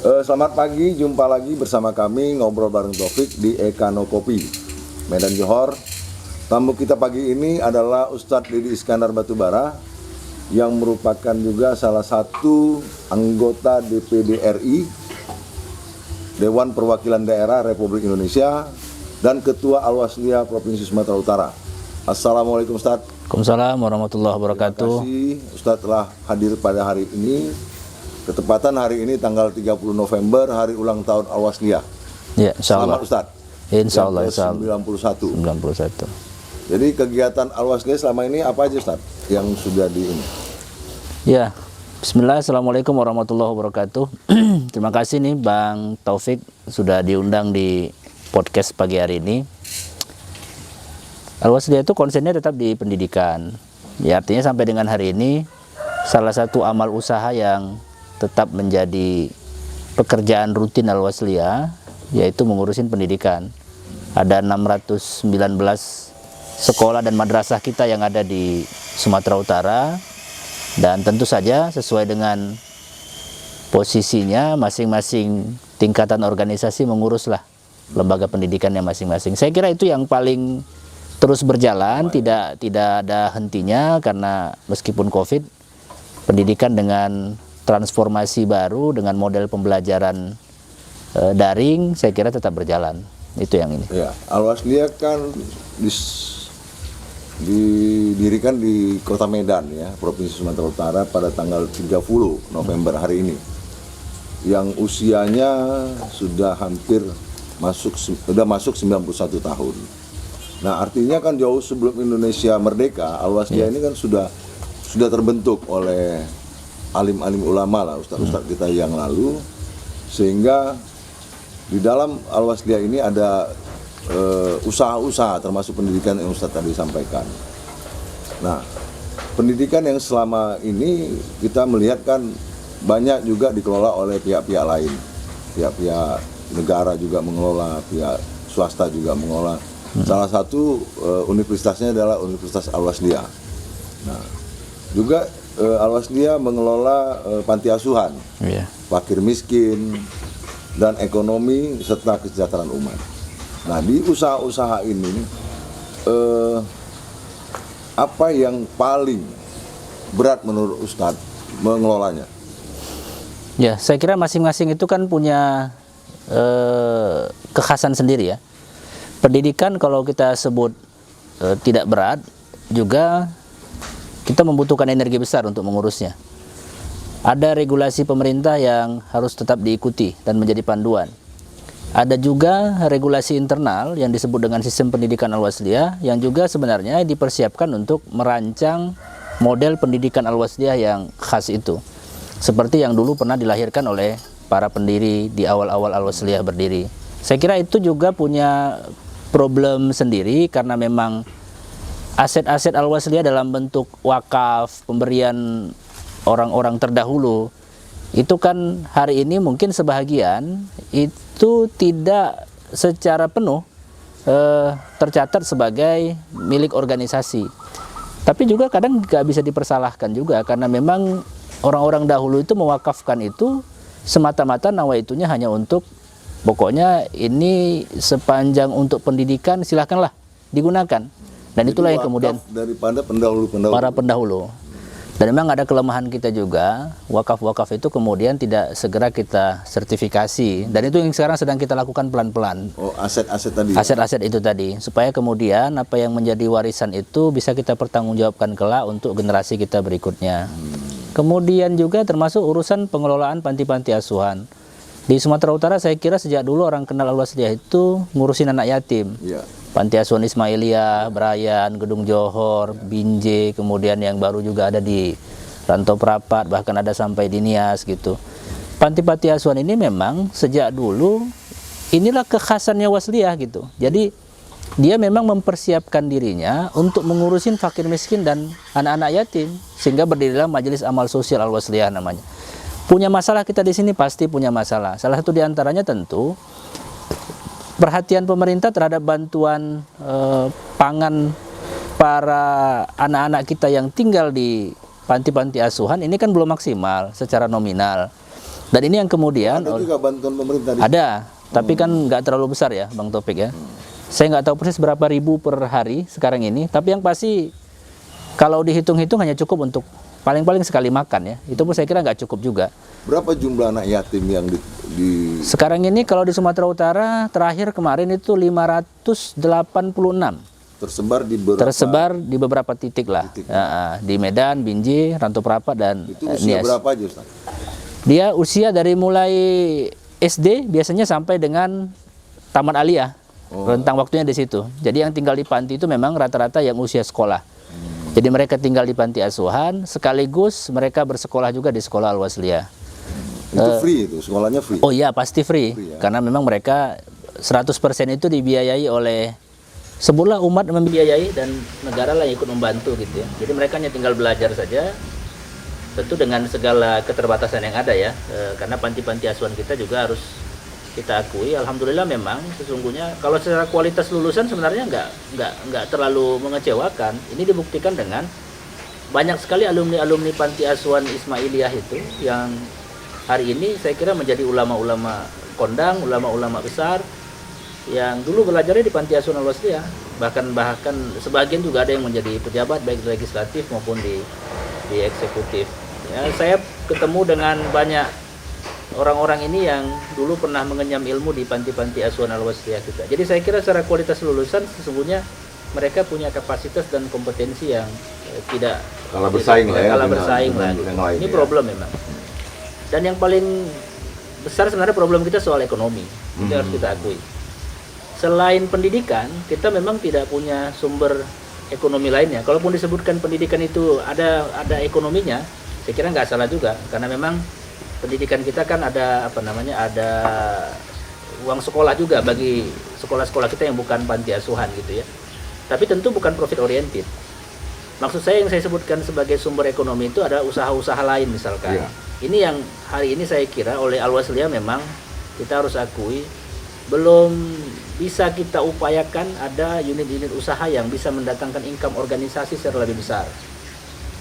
Selamat pagi, jumpa lagi bersama kami ngobrol bareng Taufik di Ekano Kopi, Medan Johor. Tamu kita pagi ini adalah Ustadz Didi Iskandar Batubara yang merupakan juga salah satu anggota DPD RI, Dewan Perwakilan Daerah Republik Indonesia, dan Ketua Alwaslia Provinsi Sumatera Utara. Assalamualaikum Ustadz. Waalaikumsalam warahmatullahi wabarakatuh. Terima kasih Ustadz telah hadir pada hari ini. Ketepatan hari ini tanggal 30 November, hari ulang tahun Alwaslia. Ya, insyaallah. Selamat Ustadz. Insyaallah, Yang ke-91. 91. Jadi kegiatan Alwaslia selama ini apa aja Ustadz yang sudah di ini? Ya, bismillah, assalamualaikum warahmatullahi wabarakatuh. Terima kasih nih Bang Taufik sudah diundang di podcast pagi hari ini. Alwaslia itu konsennya tetap di pendidikan. Ya, artinya sampai dengan hari ini salah satu amal usaha yang tetap menjadi pekerjaan rutin Alwaslia yaitu mengurusin pendidikan. Ada 619 sekolah dan madrasah kita yang ada di Sumatera Utara, dan tentu saja sesuai dengan posisinya masing-masing tingkatan organisasi menguruslah lembaga pendidikannya masing-masing. Saya kira itu yang paling terus berjalan, tidak ada hentinya, karena meskipun Covid, pendidikan dengan transformasi baru dengan model pembelajaran daring saya kira tetap berjalan. Itu yang ini. Ya, Alwaslia kan didirikan di Kota Medan ya, Provinsi Sumatera Utara pada tanggal 30 November hari ini. Yang usianya sudah masuk 91 tahun. Nah, artinya kan jauh sebelum Indonesia merdeka, Alwaslia ini kan sudah terbentuk oleh alim-alim ulama lah, ustadz-ustadz kita yang lalu, sehingga di dalam Alwaslia ini ada usaha-usaha termasuk pendidikan yang Ustadz tadi sampaikan. Nah, pendidikan yang selama ini kita melihat kan banyak juga dikelola oleh pihak-pihak lain, pihak-pihak negara juga mengelola, pihak swasta juga mengelola. Salah satu universitasnya adalah Universitas Alwaslia. Nah, juga Alwaslia mengelola panti asuhan, fakir miskin, dan ekonomi serta kesejahteraan umat. Nah, di usaha-usaha ini apa yang paling berat menurut Ustadz mengelolanya? Ya, saya kira masing-masing itu kan punya kekhasan sendiri ya. Pendidikan kalau kita sebut tidak berat, juga kita membutuhkan energi besar untuk mengurusnya. Ada regulasi pemerintah yang harus tetap diikuti dan menjadi panduan. Ada juga regulasi internal yang disebut dengan sistem pendidikan Alwaslia yang juga sebenarnya dipersiapkan untuk merancang model pendidikan Alwaslia yang khas itu. Seperti yang dulu pernah dilahirkan oleh para pendiri di awal-awal Alwaslia berdiri. Saya kira itu juga punya problem sendiri karena memang aset-aset Alwaslia dalam bentuk wakaf, pemberian orang-orang terdahulu, itu kan hari ini mungkin sebahagian itu tidak secara penuh tercatat sebagai milik organisasi. Tapi juga kadang nggak bisa dipersalahkan juga, karena memang orang-orang dahulu itu mewakafkan itu semata-mata nawaitunya hanya untuk, pokoknya ini sepanjang untuk pendidikan silahkanlah digunakan. Dan itulah yang kemudian daripada pendahulu-pendahulu. Para pendahulu. Dan memang ada kelemahan kita juga, wakaf-wakaf itu kemudian tidak segera kita sertifikasi. Dan itu yang sekarang sedang kita lakukan pelan-pelan. Oh, aset-aset tadi. Aset-aset itu tadi, supaya kemudian apa yang menjadi warisan itu bisa kita pertanggungjawabkan kelak untuk generasi kita berikutnya. Kemudian juga termasuk urusan pengelolaan panti-panti asuhan. Di Sumatera Utara saya kira sejak dulu orang kenal Alwaslia itu ngurusin anak yatim. Ya. Panti asuhan Ismailia, Brayan, Gedung Johor, Binjai, kemudian yang baru juga ada di Rantau Prapat, bahkan ada sampai di Nias gitu. Panti-panti asuhan ini memang sejak dulu inilah kekhasannya Wasliah gitu. Jadi dia memang mempersiapkan dirinya untuk mengurusin fakir miskin dan anak-anak yatim, sehingga berdirilah Majelis Amal Sosial Alwasliah namanya. Punya masalah kita di sini, pasti punya masalah. Salah satu diantaranya tentu perhatian pemerintah terhadap bantuan pangan para anak-anak kita yang tinggal di panti-panti asuhan ini kan belum maksimal secara nominal. Dan ini yang kemudian Ada juga bantuan pemerintah di ada, tapi kan nggak terlalu besar ya, Bang Topik ya. Saya nggak tahu persis berapa ribu per hari sekarang ini, tapi yang pasti kalau dihitung-hitung hanya cukup untuk paling-paling sekali makan ya. Itu pun saya kira nggak cukup juga. Berapa jumlah anak yatim yang di Sekarang ini kalau di Sumatera Utara terakhir kemarin itu 586 tersebar di beberapa titik lah. Ya, di Medan, Binjai, Rantau Prapat dan itu usia Nias. berapa aja Ustaz? Dia usia dari mulai SD biasanya sampai dengan tamat aliyah. Rentang waktunya di situ. Jadi yang tinggal di panti itu memang rata-rata yang usia sekolah. Jadi mereka tinggal di panti asuhan sekaligus mereka bersekolah juga di sekolah Al-Wasliyah. Itu free itu, sekolahnya free. Oh iya, pasti free. Free, ya. Karena memang mereka 100% itu dibiayai oleh sebuah umat membiayai dan negara lah yang ikut membantu gitu ya. Jadi mereka hanya tinggal belajar saja. Tentu dengan segala keterbatasan yang ada ya. Karena panti-panti asuhan kita juga harus kita akui, alhamdulillah memang sesungguhnya kalau secara kualitas lulusan sebenarnya nggak terlalu mengecewakan. Ini dibuktikan dengan banyak sekali alumni panti asuhan Ismailiyah itu yang hari ini saya kira menjadi ulama-ulama kondang, ulama-ulama besar yang dulu belajarnya di panti asuhan Al-Wasliyah. Bahkan sebagian juga ada yang menjadi pejabat baik di legislatif maupun di eksekutif. Ya, saya ketemu dengan banyak orang-orang ini yang dulu pernah mengenyam ilmu di panti-panti asuhan Al-Wasliyah kita. Jadi saya kira secara kualitas lulusan sesungguhnya mereka punya kapasitas dan kompetensi yang tidak Kalah bersaing lah ya. kalah bersaing lah. Dengan lain, Ini ya. problem memang. Dan yang paling besar sebenarnya problem kita soal ekonomi. Itu harus kita akui. Selain pendidikan, kita memang tidak punya sumber ekonomi lainnya. Kalaupun disebutkan pendidikan itu ada ekonominya, saya kira nggak salah juga karena memang pendidikan kita kan ada ada uang sekolah juga bagi sekolah-sekolah kita yang bukan panti asuhan gitu ya. Tapi tentu bukan profit oriented. Maksud saya yang saya sebutkan sebagai sumber ekonomi itu ada usaha-usaha lain misalkan. Iya. Ini yang hari ini saya kira oleh Al-Wasliyah memang kita harus akui belum bisa kita upayakan ada unit-unit usaha yang bisa mendatangkan income organisasi secara lebih besar.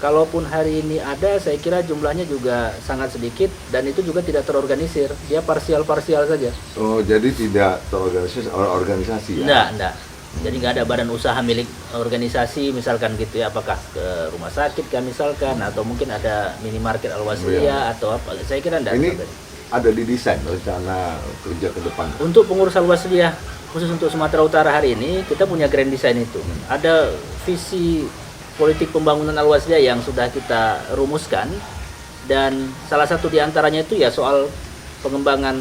Kalaupun hari ini ada, saya kira jumlahnya juga sangat sedikit dan itu juga tidak terorganisir. Dia parsial-parsial saja. Oh, jadi tidak terorganisasi oleh organisasi ya? Enggak. Jadi nggak ada badan usaha milik organisasi misalkan gitu ya. Apakah ke rumah sakit kan misalkan atau mungkin ada minimarket Al-Wasliyah atau apa. Saya kira enggak. Ini ada di desain rencana kerja ke depan. Untuk pengurus Al-Wasliyah khusus untuk Sumatera Utara hari ini kita punya grand design itu. Ada visi politik pembangunan Al-Wasliyah yang sudah kita rumuskan dan salah satu diantaranya itu ya soal pengembangan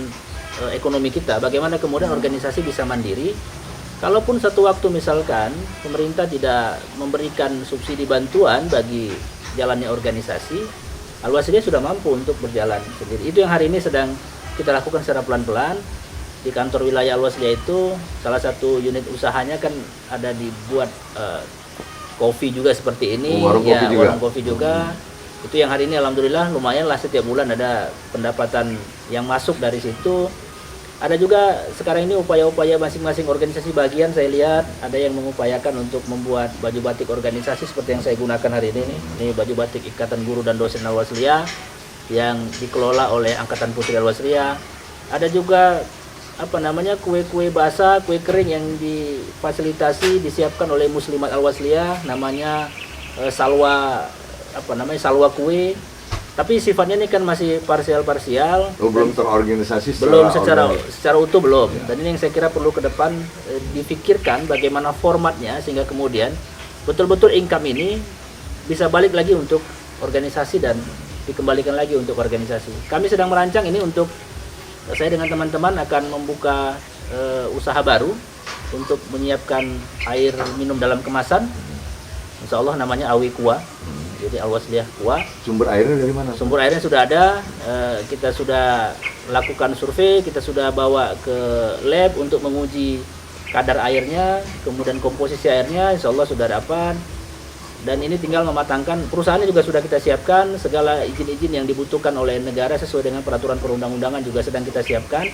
ekonomi kita, bagaimana kemudian organisasi bisa mandiri. Kalaupun satu waktu misalkan pemerintah tidak memberikan subsidi bantuan bagi jalannya organisasi, Al-Wasliyah sudah mampu untuk berjalan sendiri. Itu yang hari ini sedang kita lakukan secara pelan-pelan. Di kantor wilayah Al-Wasliyah itu salah satu unit usahanya kan ada dibuat kopi juga seperti ini, warung kopi juga. Itu yang hari ini alhamdulillah lumayan lah setiap bulan ada pendapatan yang masuk dari situ. Ada juga sekarang ini upaya-upaya masing-masing organisasi bagian saya lihat ada yang mengupayakan untuk membuat baju batik organisasi seperti yang saya gunakan hari ini. Ini baju batik Ikatan Guru dan Dosen Al-Wasliyah yang dikelola oleh Angkatan Putri Al-Wasliyah. Ada juga kue-kue basah, kue kering yang difasilitasi disiapkan oleh Muslimat Al-Wasliyah namanya salwa kue. Tapi sifatnya ini kan masih parsial. Belum terorganisasi secara utuh belum. Ya. Dan ini yang saya kira perlu ke depan dipikirkan bagaimana formatnya sehingga kemudian betul-betul income ini bisa balik lagi untuk organisasi dan dikembalikan lagi untuk organisasi. Kami sedang merancang ini untuk saya dengan teman-teman akan membuka usaha baru untuk menyiapkan air minum dalam kemasan. Insya Allah namanya Awi Kuah. Jadi Al-Wasliyah Kuah. Sumber airnya dari mana? Sumber airnya sudah ada. Kita sudah lakukan survei, kita sudah bawa ke lab untuk menguji kadar airnya, kemudian komposisi airnya, insya Allah sudah dapat. Dan ini tinggal mematangkan, perusahaannya juga sudah kita siapkan, segala izin-izin yang dibutuhkan oleh negara sesuai dengan peraturan perundang-undangan juga sedang kita siapkan.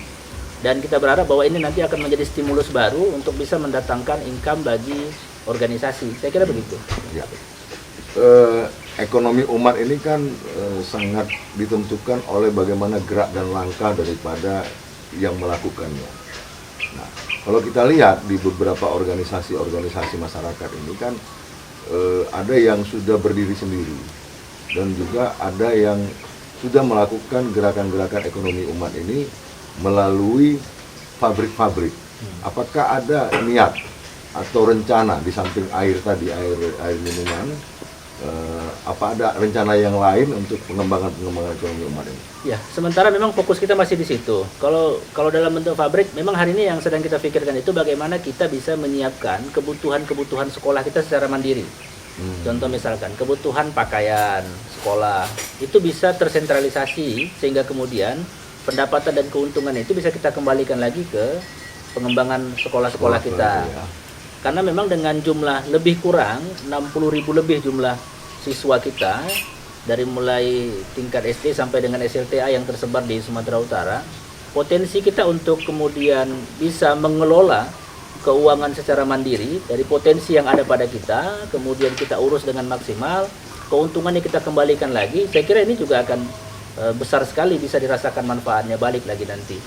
Dan kita berharap bahwa ini nanti akan menjadi stimulus baru untuk bisa mendatangkan income bagi organisasi. Saya kira begitu. Ya. Ekonomi umat ini kan sangat ditentukan oleh bagaimana gerak dan langkah daripada yang melakukannya. Nah, kalau kita lihat di beberapa organisasi masyarakat ini kan ada yang sudah berdiri sendiri dan juga ada yang sudah melakukan gerakan-gerakan ekonomi umat ini melalui pabrik-pabrik. Apakah ada niat atau rencana di samping air tadi, air minuman, apa ada rencana yang lain untuk pengembangan ekonomi umat ini? Ya, sementara memang fokus kita masih di situ. Kalau dalam bentuk pabrik, memang hari ini yang sedang kita pikirkan itu bagaimana kita bisa menyiapkan kebutuhan sekolah kita secara mandiri. Contoh misalkan kebutuhan pakaian sekolah itu bisa tersentralisasi sehingga kemudian pendapatan dan keuntungan itu bisa kita kembalikan lagi ke pengembangan sekolah-sekolah kita. Ya. Karena memang dengan jumlah lebih kurang 60.000 lebih jumlah siswa kita dari mulai tingkat SD sampai dengan SLTA yang tersebar di Sumatera Utara, potensi kita untuk kemudian bisa mengelola keuangan secara mandiri dari potensi yang ada pada kita, kemudian kita urus dengan maksimal, keuntungannya kita kembalikan lagi. Saya kira ini juga akan besar sekali bisa dirasakan manfaatnya balik lagi nanti.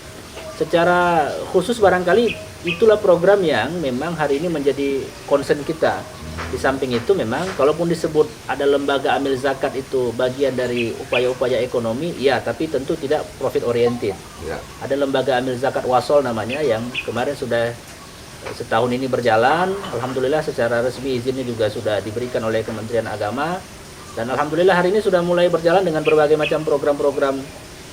Secara khusus barangkali itulah program yang memang hari ini menjadi concern kita. Di samping itu memang kalaupun disebut ada lembaga amil zakat itu bagian dari upaya-upaya ekonomi, ya tapi tentu tidak profit oriented. Ya. Ada lembaga amil zakat Wasol namanya yang kemarin sudah setahun ini berjalan. Alhamdulillah secara resmi izinnya juga sudah diberikan oleh Kementerian Agama. Dan alhamdulillah hari ini sudah mulai berjalan dengan berbagai macam program-program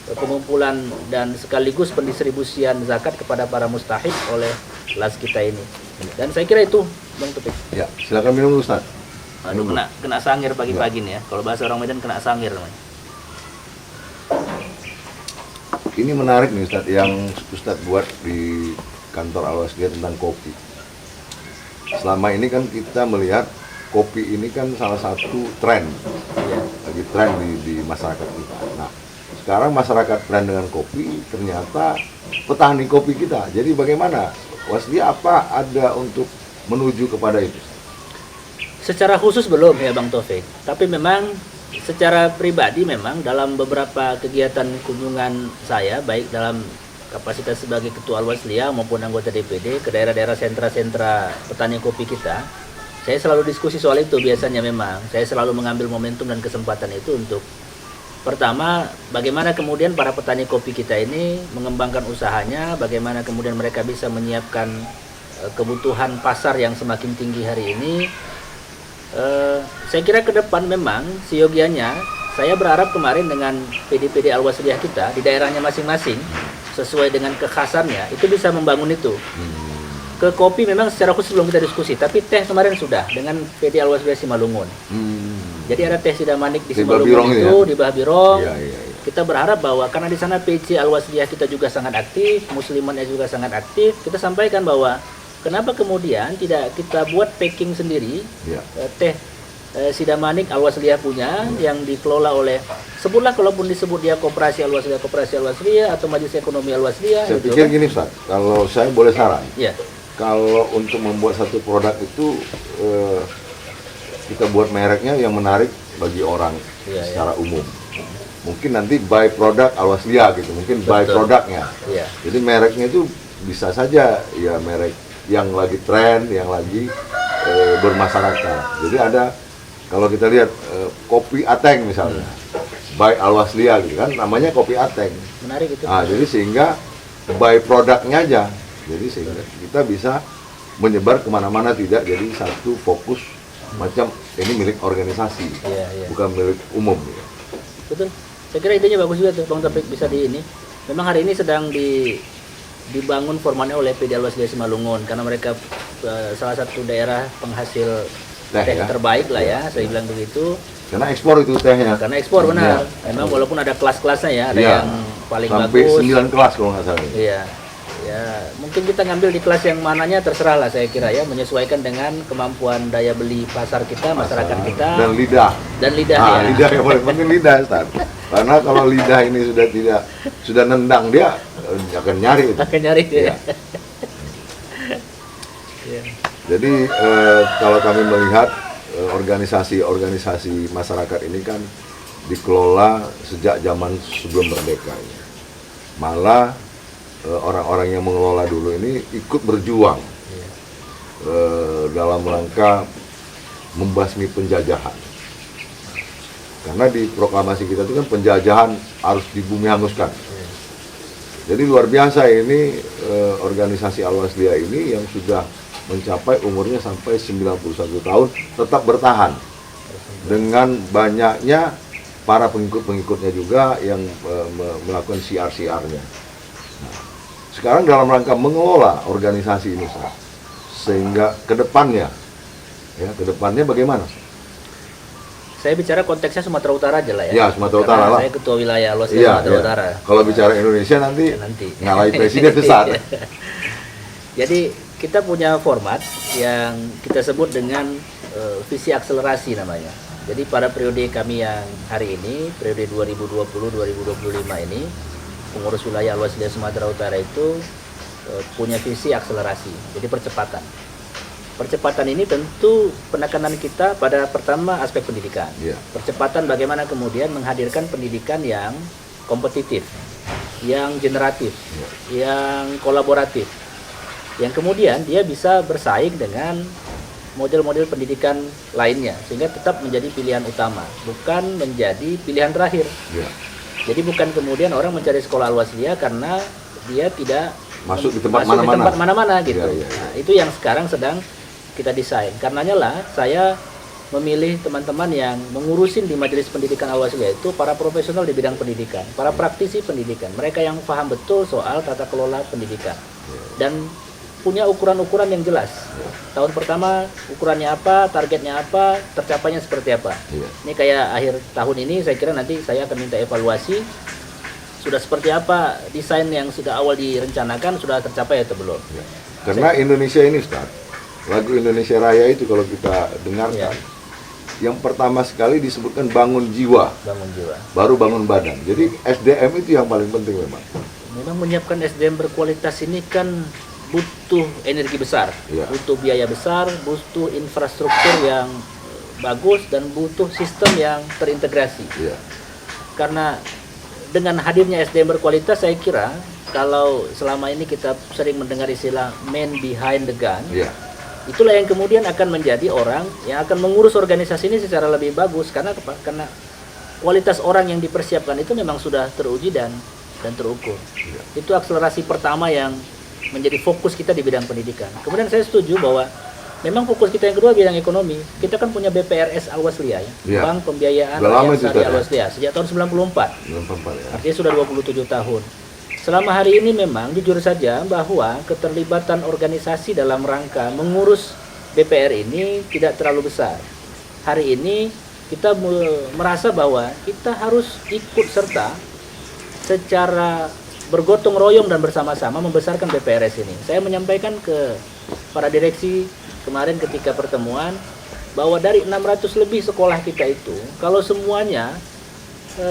pengumpulan dan sekaligus pendistribusian zakat kepada para mustahik oleh kelas kita ini. Dan saya kira itu Bang Topik. Ya, silakan minum Ustaz. Aduh, kena sangir pagi-pagi nih ya. Kalau bahasa orang Medan kena sangir namanya. Ini menarik nih Ustaz yang Ustaz buat di kantor Al-Wasliyah tentang kopi. Selama ini kan kita melihat kopi ini kan salah satu tren, Ya. lagi tren di masyarakat kita. Nah, sekarang masyarakat tren dengan kopi, ternyata petani kopi kita. Jadi bagaimana? Wasliyah apa ada untuk menuju kepada itu? Secara khusus belum ya Bang Taufik, tapi memang secara pribadi memang dalam beberapa kegiatan kunjungan saya, baik dalam kapasitas sebagai Ketua Al-Wasliyah maupun anggota DPD ke daerah-daerah sentra-sentra petani kopi kita, saya selalu diskusi soal itu biasanya memang. Saya selalu mengambil momentum dan kesempatan itu untuk pertama, bagaimana kemudian para petani kopi kita ini mengembangkan usahanya, bagaimana kemudian mereka bisa menyiapkan kebutuhan pasar yang semakin tinggi hari ini. Saya kira ke depan memang seyogianya, saya berharap kemarin dengan PD-PD Al-Wasliyah kita di daerahnya masing-masing, sesuai dengan kekhasannya, itu bisa membangun itu. Ke kopi memang secara khusus belum kita diskusi, tapi teh kemarin sudah dengan PD Al-Wasliyah Simalungun. Jadi ada teh Sidamanik di Simalungun itu, di Bahbirong. Ya. Kita berharap bahwa karena di sana PC Al-Wasliyah kita juga sangat aktif, muslimannya juga sangat aktif, kita sampaikan bahwa kenapa kemudian tidak kita buat packing sendiri, Ya. teh Sidamanik Al-Wasliyah punya yang dikelola oleh, sebutlah kalaupun disebut dia koperasi Al-Wasliyah atau Majelis Ekonomi Al-Wasliyah. Saya gitu pikir kan. gini Ustaz, kalau saya boleh saran, Ya, kalau untuk membuat satu produk itu kita buat mereknya yang menarik bagi orang Iya, secara umum. Mungkin nanti by produk Al-Wasliyah gitu, mungkin by Betul. produknya. ya, Jadi mereknya itu bisa saja ya merek yang lagi tren, yang lagi bermasyarakat. Jadi ada, kalau kita lihat kopi Ateng misalnya, by Al-Wasliyah gitu kan, namanya kopi Ateng. menarik itu. Nah, jadi sehingga by produknya aja, jadi sehingga kita bisa menyebar kemana-mana, tidak jadi satu fokus macam ini milik organisasi, Iya. bukan milik umum. Ya. Betul. Saya kira idenya bagus juga tuh Bang Topik, bisa di ini. Memang hari ini sedang dibangun formatnya oleh PD Al-Wasliyah Simalungun karena mereka salah satu daerah penghasil Teh, teh ya? terbaik lah ya, saya bilang begitu. Karena ekspor itu tehnya. Karena ekspor benar. Iya. Memang walaupun ada kelas-kelasnya ya, ada Iya. yang paling Sampai bagus. 9 kelas kalau nggak salah. Iya. Ya, mungkin kita ngambil di kelas yang mananya terserah lah saya kira ya, menyesuaikan dengan kemampuan daya beli pasar kita, masyarakat kita Dan lidah. dan lidah Nah, ya. lidah yang paling penting lidah, Ustaz. Karena kalau lidah ini sudah nendang dia akan nyari itu. Akan nyari dia. Iya. Iya. Jadi kalau kami melihat organisasi-organisasi masyarakat ini kan dikelola sejak zaman sebelum merdeka ini. Malah orang-orang yang mengelola dulu ini ikut berjuang dalam rangka membasmi penjajahan. Karena di proklamasi kita itu kan penjajahan harus di bumi hanguskan. Jadi luar biasa ini organisasi Al-Wasliyah ini yang sudah mencapai umurnya sampai 91 tahun tetap bertahan dengan banyaknya para pengikut-pengikutnya juga yang melakukan siar-siarnya. Nah, sekarang dalam rangka mengelola organisasi ini, sehingga kedepannya bagaimana? Saya bicara konteksnya Sumatera Utara aja lah ya. Ya, Sumatera Utara Karena lah. saya ketua wilayah Al-Wasliyah Sumatera Utara. Kalau bicara Indonesia nanti Nanti. ngalahin presiden besar. Jadi kita punya format yang kita sebut dengan visi akselerasi namanya. Jadi pada periode kami yang hari ini, periode 2020-2025 ini, pengurus wilayah Al-Wasliyah Sumatera Utara itu punya visi akselerasi, jadi percepatan. Percepatan ini tentu penekanan kita pada pertama aspek pendidikan. Percepatan bagaimana kemudian menghadirkan pendidikan yang kompetitif, yang generatif, yang kolaboratif, yang kemudian dia bisa bersaing dengan model-model pendidikan lainnya, sehingga tetap menjadi pilihan utama, bukan menjadi pilihan terakhir. Jadi bukan kemudian orang mencari sekolah Al-Wasliyah karena dia tidak masuk di tempat mana-mana gitu. Nah, itu yang sekarang sedang kita desain. Karenanya lah saya memilih teman-teman yang mengurusin di Majelis Pendidikan Al-Wasliyah itu para profesional di bidang pendidikan, para praktisi pendidikan, mereka yang paham betul soal tata kelola pendidikan dan punya ukuran-ukuran yang jelas. Tahun pertama ukurannya apa, targetnya apa, tercapainya seperti apa. Ini kayak akhir tahun ini saya kira nanti saya akan minta evaluasi sudah seperti apa desain yang sudah awal direncanakan, sudah tercapai atau belum. Karena Indonesia ini, Ustaz, lagu Indonesia Raya itu kalau kita dengarkan, yang pertama sekali disebutkan bangun jiwa, baru bangun badan. Jadi SDM itu yang paling penting memang. Memang menyiapkan SDM berkualitas ini kan butuh energi besar, butuh biaya besar, butuh infrastruktur yang bagus dan butuh sistem yang terintegrasi. Karena dengan hadirnya SDM berkualitas, saya kira kalau selama ini kita sering mendengar istilah man behind the gun, itulah yang kemudian akan menjadi orang yang akan mengurus organisasi ini secara lebih bagus, karena kualitas orang yang dipersiapkan itu memang sudah teruji dan terukur. Itu akselerasi pertama yang menjadi fokus kita di bidang pendidikan. Kemudian saya setuju bahwa memang fokus kita yang kedua bidang ekonomi. Kita kan punya BPRS Al-Wasliyah Bank Pembiayaan Rakyat Syariah Al-Wasliyah sejak tahun 94. Artinya sudah 27 tahun. Selama hari ini memang jujur saja bahwa keterlibatan organisasi dalam rangka mengurus BPR ini tidak terlalu besar. Hari ini kita merasa bahwa kita harus ikut serta secara bergotong royong dan bersama-sama membesarkan BPRS ini. Saya menyampaikan ke para direksi kemarin ketika pertemuan bahwa dari 600 lebih sekolah kita itu, kalau semuanya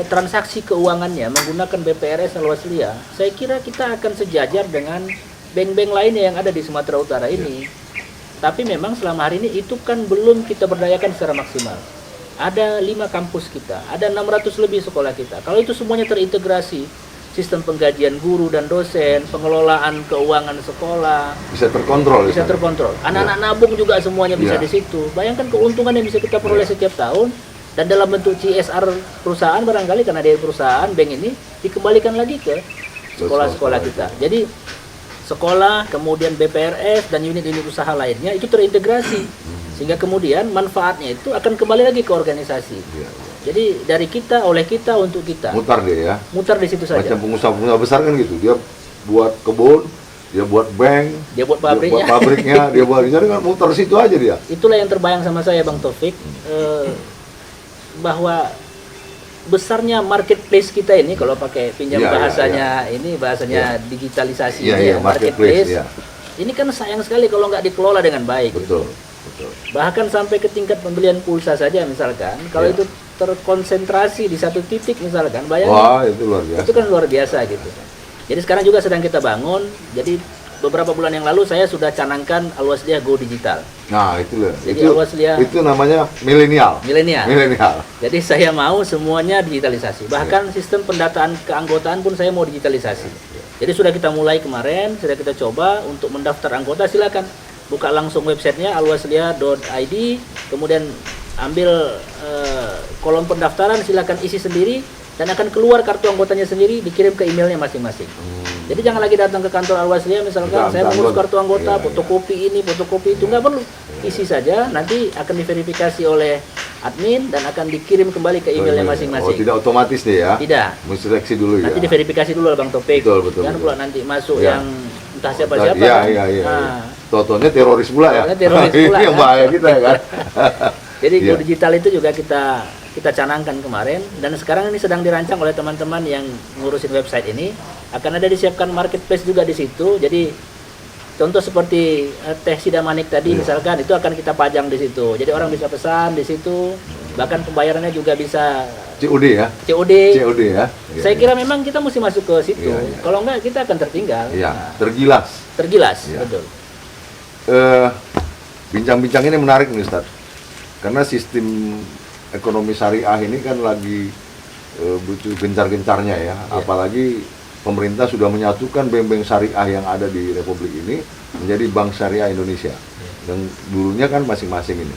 transaksi keuangannya menggunakan BPRS Al-Wasliyah, saya kira kita akan sejajar dengan bank-bank lainnya yang ada di Sumatera Utara ini. Tapi memang selama hari ini itu kan belum kita berdayakan secara maksimal. Ada 5 kampus kita, ada 600 lebih sekolah kita. Kalau itu semuanya terintegrasi, sistem penggajian guru dan dosen, pengelolaan keuangan sekolah bisa terkontrol. Anak-anak nabung juga semuanya bisa di situ. Bayangkan keuntungan yang bisa kita peroleh setiap tahun, dan dalam bentuk CSR perusahaan barangkali karena dari perusahaan bank ini dikembalikan lagi ke sekolah-sekolah kita. Jadi sekolah, kemudian BPRS dan unit-unit usaha lainnya itu terintegrasi, sehingga kemudian manfaatnya itu akan kembali lagi ke organisasi. Jadi dari kita, oleh kita, untuk kita. Mutar dia ya. Mutar di situ saja. Macam pengusaha-pengusaha besar kan gitu. Dia buat kebun, dia buat bank, dia buat pabriknya, dia buat jadi kan mutar situ aja dia. Itulah yang terbayang sama saya, Bang Taufik, bahwa besarnya marketplace kita ini, kalau pakai pinjam bahasanya ini, bahasanya digitalisasi marketplace. Ini kan sayang sekali kalau nggak dikelola dengan baik. Betul. Bahkan sampai ke tingkat pembelian pulsa saja misalkan, kalau itu terkonsentrasi di satu titik misalkan, bayangkan. Wah, itu luar biasa. Itu kan luar biasa gitu. Jadi sekarang juga sedang kita bangun, jadi beberapa bulan yang lalu saya sudah canangkan Al-Wasliyah Go Digital. Nah, itu loh. Jadi Al-Wasliyah Itu namanya milenial. Milenial. Jadi saya mau semuanya digitalisasi. Bahkan sistem pendataan keanggotaan pun saya mau digitalisasi. Jadi sudah kita mulai kemarin, sudah kita coba untuk mendaftar anggota, silakan buka langsung websitenya alwasliyah.id, kemudian ambil kolom pendaftaran, silakan isi sendiri dan akan keluar kartu anggotanya sendiri, dikirim ke emailnya masing-masing. Jadi jangan lagi datang ke kantor Al-Wasliyah misalkan saya mengurus kartu anggota, fotokopi ini, fotokopi itu, nggak perlu. Isi saja, nanti akan diverifikasi oleh admin dan akan dikirim kembali ke emailnya masing-masing. Oh, tidak otomatis deh ya? Tidak. Menseleksi dulu ya? Nanti diverifikasi dulu oleh Bang Topik. Betul. Jangan pula nanti masuk Ya. yang entah siapa-siapa Iya, kan. iya. Nah, Totonya teroris pula ya? Totonya teroris pula, Yang kan? bahaya kita ya kan? jadi Iya. Go Digital itu juga kita canangkan kemarin, dan sekarang ini sedang dirancang oleh teman-teman yang ngurusin website ini. Akan ada disiapkan marketplace juga di situ. Jadi contoh seperti teh Sidamanik tadi misalkan, itu akan kita pajang di situ. Jadi orang bisa pesan di situ. Bahkan pembayarannya juga bisa COD ya? COD. COD ya? Iya, Saya iya. kira memang kita mesti masuk ke situ. Iya, iya. Kalau enggak kita akan tertinggal. Iya, Nah, tergilas. tergilas, Iya. betul. Bincang-bincang ini menarik nih Ustaz. Karena sistem ekonomi syariah ini kan lagi butuh gencar-gencarnya ya. Apalagi pemerintah sudah menyatukan bank-bank syariah yang ada di Republik ini menjadi Bank Syariah Indonesia. Dan dulunya kan masing-masing ini.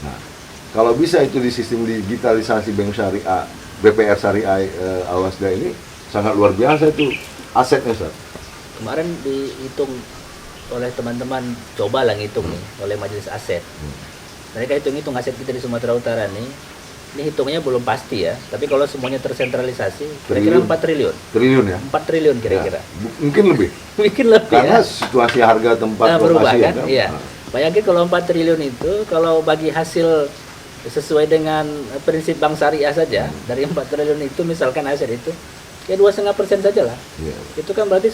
Nah, kalau bisa itu di sistem digitalisasi bank syariah, BPR syariah Al-Wasliyah ini sangat luar biasa itu asetnya Ustaz. Kemarin dihitung oleh teman-teman, coba lah ngitung nih oleh majelis aset. Mereka hitung-hitung aset kita di Sumatera Utara nih. Ini hitungnya belum pasti ya, tapi kalau semuanya tersentralisasi, kira-kira 4 triliun. Triliun ya? 4 triliun kira-kira. Mungkin lebih. Mungkin lebih Karena ya. situasi harga tempat Nah, berubah lokasi kan? ya. Iya. Bayangin kalau 4 triliun itu, kalau bagi hasil sesuai dengan prinsip bank syariah saja, dari 4 triliun itu misalkan aset itu, ya 2,5% saja lah. Iya. Itu kan berarti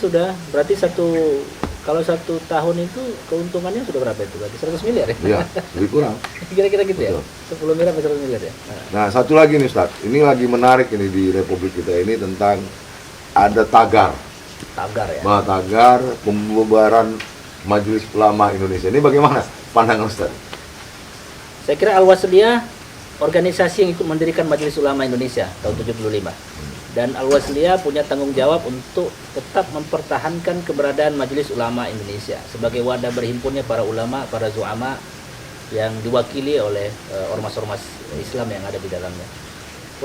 kalau satu tahun itu keuntungannya sudah berapa itu? Berarti 100 miliar ya? Iya, lebih kurang. Kira-kira gitu Betul. ya? 10 miliar sampai 100 miliar ya? Nah. Nah, satu lagi nih Ustaz, ini lagi menarik ini di Republik kita ini tentang ada tagar. Tagar ya? Nah, tagar pembubaran Majelis Ulama Indonesia. Ini bagaimana pandangan Ustaz? Saya kira Al-Wasliyah organisasi yang ikut mendirikan Majelis Ulama Indonesia tahun 75. Dan Al-Wasliyah punya tanggung jawab untuk tetap mempertahankan keberadaan Majelis Ulama Indonesia sebagai wadah berhimpunnya para ulama, para zu'ama yang diwakili oleh ormas-ormas Islam yang ada di dalamnya.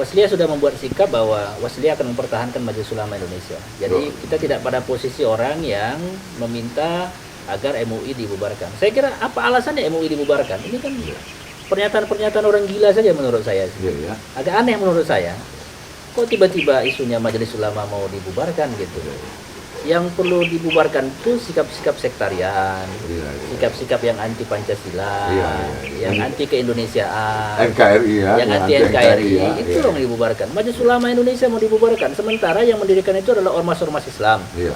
Wasliyah sudah membuat sikap bahwa Wasliyah akan mempertahankan Majelis Ulama Indonesia. Jadi kita tidak pada posisi orang yang meminta agar MUI dibubarkan. Saya kira apa alasannya MUI dibubarkan? Ini kan pernyataan-pernyataan orang gila saja menurut saya. Iya, ya. Agak aneh menurut saya. Kok tiba-tiba isunya Majelis Ulama mau dibubarkan gitu. Yang perlu dibubarkan itu sikap-sikap sektarian, Iya, iya. sikap-sikap yang anti Pancasila, Iya. yang anti keindonesiaan, NKRI ya. yang anti NKRI, ya. itu Iya. yang dibubarkan. Majelis Ulama Indonesia mau dibubarkan, sementara yang mendirikan itu adalah ormas-ormas Islam. Iya.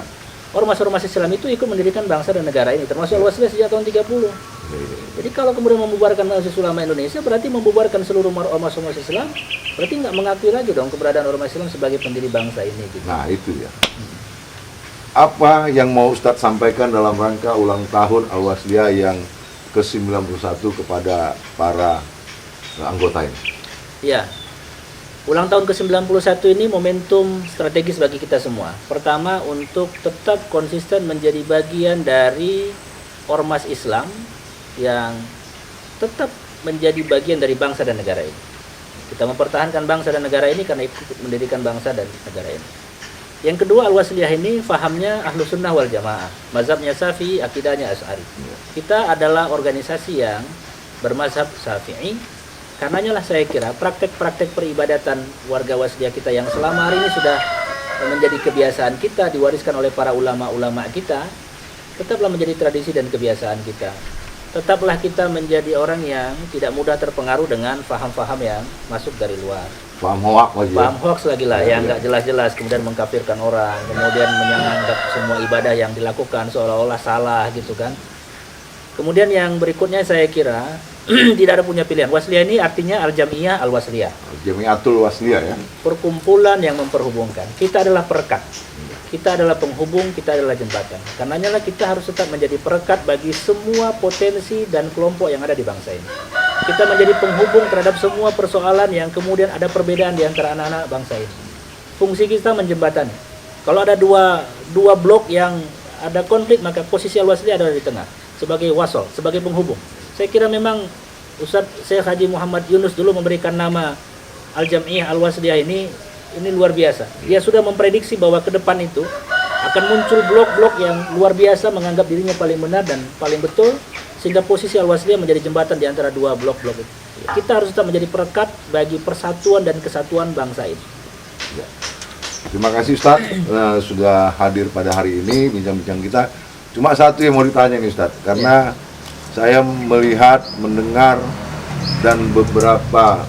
Ormas-ormas Islam itu ikut mendirikan bangsa dan negara ini, termasuk Al-Wasliyah sejak tahun 30. Iya. Jadi kalau kemudian membubarkan Majelis Ulama Indonesia, berarti membubarkan seluruh ormas-ormas Islam, berarti nggak mengakui lagi dong keberadaan ormas Islam sebagai pendiri bangsa ini. Gitu. Nah, itu ya. Apa yang mau Ustadz sampaikan dalam rangka ulang tahun Al-Wasliyah yang ke-91 kepada para anggota ini? Ya, ulang tahun ke-91 ini momentum strategis bagi kita semua. Pertama, untuk tetap konsisten menjadi bagian dari ormas Islam yang tetap menjadi bagian dari bangsa dan negara ini. Kita mempertahankan bangsa dan negara ini karena ikut mendirikan bangsa dan negara ini. Yang kedua, Al-Wasliyah ini fahamnya Ahlus Sunnah wal Jamaah, mazhabnya Syafi'i, akidahnya Asy'ari. Kita adalah organisasi yang bermazhab Syafi'i. Karenanya lah saya kira praktek-praktek peribadatan warga Wasliyah kita yang selama hari ini sudah menjadi kebiasaan kita, diwariskan oleh para ulama-ulama kita, tetaplah menjadi tradisi dan kebiasaan kita. Tetaplah kita menjadi orang yang tidak mudah terpengaruh dengan faham-faham yang masuk dari luar. Paham hoak lagi ya? Paham hoax lagi lah, yang nggak jelas-jelas, kemudian mengkafirkan orang, kemudian menganggap semua ibadah yang dilakukan seolah-olah salah gitu kan. Kemudian yang berikutnya saya kira tidak ada punya pilihan. Wasliyah ini artinya Al-Jamiyah Al-Wasliyah. Jamiatul Wasliyah ya. Perkumpulan yang memperhubungkan. Kita adalah perekat. kita adalah penghubung, kita adalah jembatan. Karenanya lah kita harus tetap menjadi perekat bagi semua potensi dan kelompok yang ada di bangsa ini. Kita menjadi penghubung terhadap semua persoalan yang kemudian ada perbedaan di antara anak-anak bangsa ini. Fungsi kita menjembatani. Kalau ada dua blok yang ada konflik, maka posisi Al-Wasliyah adalah di tengah, sebagai wasol, sebagai penghubung. Saya kira memang Ustadz Syekh Haji Muhammad Yunus dulu memberikan nama Al-Jam'iyah Al-Wasliyah ini luar biasa. Dia sudah memprediksi bahwa ke depan itu akan muncul blok-blok yang luar biasa menganggap dirinya paling benar dan paling betul, sehingga posisi Al-Wasliyah menjadi jembatan di antara dua blok-blok itu. Kita harus tetap menjadi perekat bagi persatuan dan kesatuan bangsa ini. Ya. Terima kasih Ustadz sudah hadir pada hari ini bincang-bincang kita. Cuma satu yang mau ditanya nih Ustadz, karena saya melihat, mendengar dan beberapa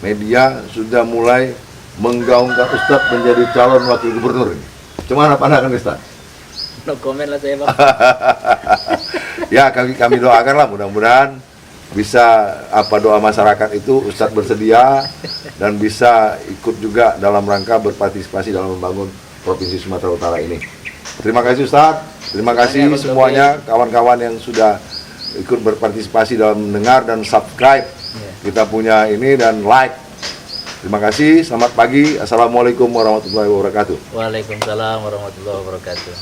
media sudah mulai menggaungkan Ustadz menjadi calon wakil gubernur. Cuma apa pandangan Ustadz? No comment lah saya, Pak. Ya kami doakanlah mudah-mudahan bisa doa masyarakat itu Ustadz bersedia dan bisa ikut juga dalam rangka berpartisipasi dalam membangun Provinsi Sumatera Utara ini. Terima kasih Ustadz, terima kasih semuanya kawan-kawan yang sudah ikut berpartisipasi dalam mendengar dan subscribe kita punya ini dan like. Terima kasih, selamat pagi, assalamualaikum warahmatullahi wabarakatuh. Waalaikumsalam warahmatullahi wabarakatuh.